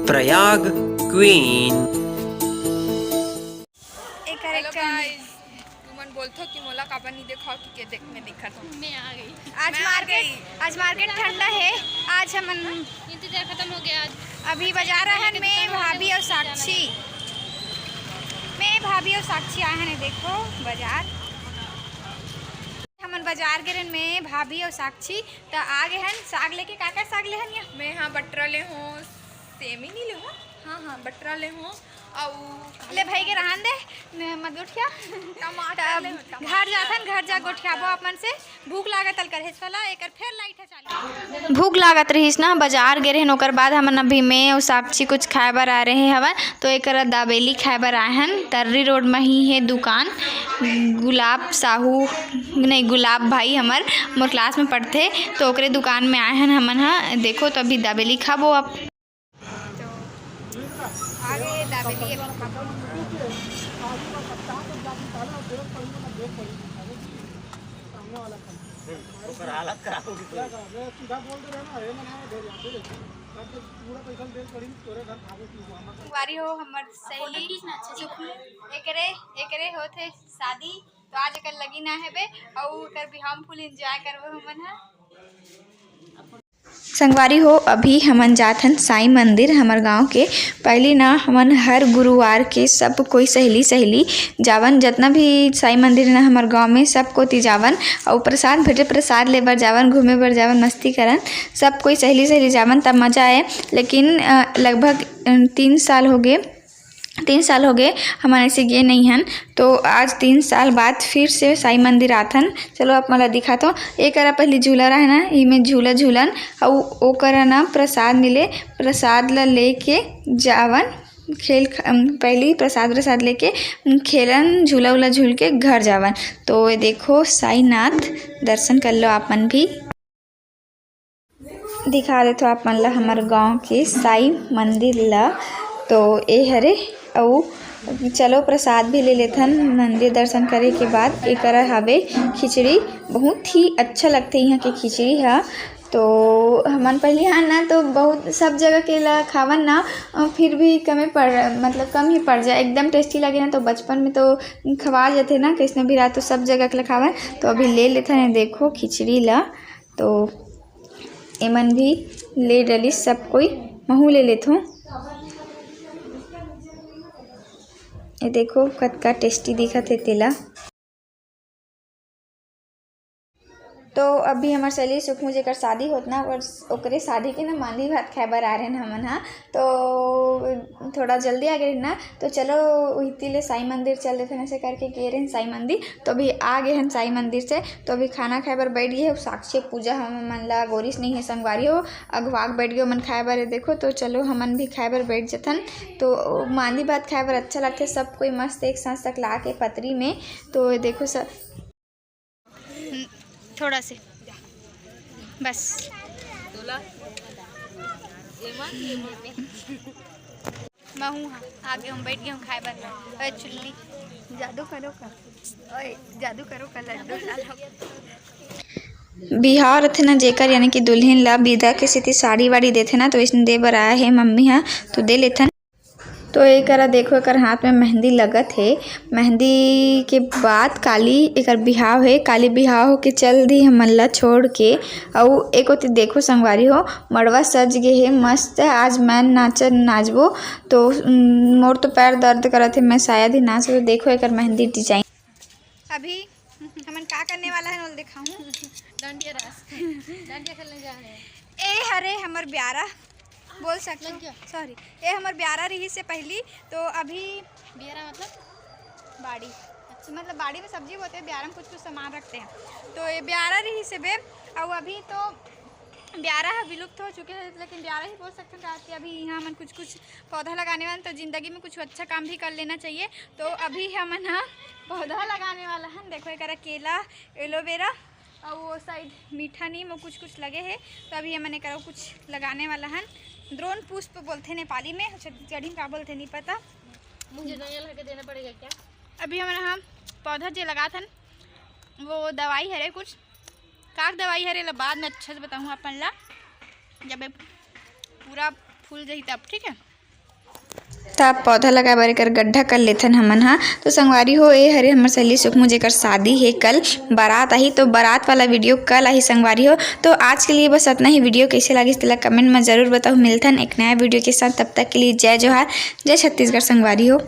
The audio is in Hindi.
प्रयाग क्वीन। हेलो गाइस, तुमन बोलथो कि मोला काबर नहीं देखो कि देख में दिखत हो। मैं आ गई। आज मार्केट ठंडा है। आज हम इंतजार खत्म हो गया। आज अभी बाजार आए हैं। मैं भाभी और साक्षी आए हैं। देखो बाजार हमन बाजार गए रहन। मैं भाभी और साक्षी तो आ गए हैं। साग लेके का साग ले हन। मैं हाँ बटरा ले हूँ, सेमी नहीं ले हूँ। हाँ बटरा ले हूँ और ले भाई के रहन दे मत गोठिया टमाटर ले। घर जा गोठियाबो अपन से। भूख लागत अल करेस वाला एक फिर लाइट है चालू। भूख लागत रहीस ना, बाजार गए रहन। ओकर बाद हमन अभी मैं और साक्षी कुछ खाए बर आ रहे हवन। तो एक दाबेली खाए बर आए हन। तर्री रोड में ही है दुकान। गुलाब भाई हमार मोर क्लास में पढ़ते तो ओकरे दुकान में आए हैं हमन। हाँ देखो तो अभी दाबेली खाबो। आप आगे दाबेली वारी हो हमर सहेली एकरे होथे शादी तो आज एकर लगी ना हेबे और एकर भी हम फुल एंजॉय करबो हमन। हा संगवारी हो अभी हमन जाथन साईं मंदिर हमर गांव के। पहले ना हमन हर गुरुवार के सब कोई सहेली जावन, जितना भी साईं मंदिर ना हमर गांव में सब कोती जावन और प्रसाद भेटे, प्रसाद ले बर जावन, घूमे बर जावन, मस्ती करन सब कोई सहेली जावन तब मजा आए। लेकिन लगभग 3 साल हो गए हमारे ऐसे गए नहीं हन। तो आज 3 साल बाद फिर से साईं मंदिर आथन। चलो आप मला दिखाता हूँ। एक पहले झूला रहा है ना, इमें झूलन और ओ करा ना प्रसाद मिले। प्रसाद ला लेके जावन पहले प्रसाद लेके खेलन, झूला उला झूल के घर जावन। तो ये देखो साईनाथ दर्शन कर लो आप मन भी। दिखा देते हो आप मन ला हमारे गाँव के साईं मंदिर ला। तो ये हरे और चलो प्रसाद भी ले लेथन मंदिर दर्शन करे के बाद। एक हवे खिचड़ी, बहुत ही अच्छा लगते यहाँ के खिचड़ी है। तो हमन पहले यहाँ ना तो बहुत सब जगह के ला खावन ना, फिर भी कम ही पड़ जाए। एकदम टेस्टी लगे ना तो बचपन में तो खवा जाते ना किसने भी रात तो सब जगह के ला खावन। तो अभी ले लेथन देखो खिचड़ी ला। तो एमन भी ले डली सब कोई महू ले लेथो। ये देखो कतका टेस्टी दिखत है तेला। तो अभी हमार सहेली सुखमू जेकर शादी होत ना और ओकरे शादी के ना मांदी भात खाए बर आ रहे हैं हमन। हाँ तो थोड़ा जल्दी आ गए ना तो चलो वही ले साईं मंदिर चल देते ऐसे करके गए रहे साईं मंदिर। तो अभी आ गए हैं साईं मंदिर से। तो अभी खाना खाए बर बैठ गए। साक्षी पूजा हमन ला गोरिस नहीं है संगवारी हो अगवाग बैठ गए मन खाए बर। देखो तो चलो हमन भी खाए बर बैठ जथन। तो मांदी भात खाए बर अच्छा लगते सब कोई मस्त एक साथ तक ला के पतरी में। तो देखो सब थोड़ा से बस महू हाँ आगे हम बैठ गए हम खाए बर। चुल्ली जादू करो का लड्डू बिहार रथे ना जेकर यानी कि दुल्हन ला विदा के स्थिति साड़ी वाड़ी देथे ना तो इसने दे बर आया है मम्मी हाँ तो दे लेथन। तो एक देखो एक हाथ में मेहंदी लगत है। मेहंदी के बाद काली एक बिहाव है। काली बिहाव के चल दी हमन ला छोड़ के। और एक होती देखो संगवारी हो मड़वा सज गए है मस्त। आज मैं नाचबो तो मोर तो पैर दर्द करत है, मैं शायद ही नाच। तो देखो एक मेहंदी डिजाइन। अभी हमन का करने वाला है दिखाऊं। डांडिया खेलने जा रहे हैं। ए हरे हमर ब्यारा बोल सकते सॉरी ये हमार ब्यारा रही से पहली। तो अभी ब्यारा मतलब बाड़ी मतलब बाड़ी में सब्जी होते हैं, ब्यारा में कुछ सामान रखते हैं। तो ये ब्यारा रही से बे। और अभी तो ब्यारा विलुप्त हो चुके हैं लेकिन ब्यारा ही बोल सकते हैं कि अभी यहाँ हम कुछ पौधा लगाने वाले तो ज़िंदगी में कुछ अच्छा काम भी कर लेना चाहिए। तो अभी हम यहाँ पौधा लगाने वाला है। देखो एक केला एलोवेरा और वो साइड मीठा नीम और कुछ लगे हैं। तो अभी हमने करो कुछ लगाने वाला है। द्रोण पुष्प बोलते नेपाली में, छत्तीसगढ़ी में क्या बोलते नहीं पता। मुझे नया लगा देना पड़ेगा क्या? अभी हमारे यहाँ पौधा जो लगा था वो दवाई है कुछ काक दवाई हरे ला बाद में अच्छे से बताऊँ अपन ला जब पूरा फूल जाही तब। ठीक है तब पौधा लगाए बर एकर गड्ढा कर लेथन हमन हा। तो संगवारी हो ए हरे हमर सहेली सुखमू जेकर शादी है कल, बारात आही तो बारात वाला वीडियो कल आही संगवारी हो। तो आज के लिए बस इतना ही। वीडियो कैसे लगी तेला कमेंट में जरूर बताओ। मिलथन एक नया वीडियो के साथ, तब तक के लिए जय जोहार, जय छत्तीसगढ़ संगवारी हो।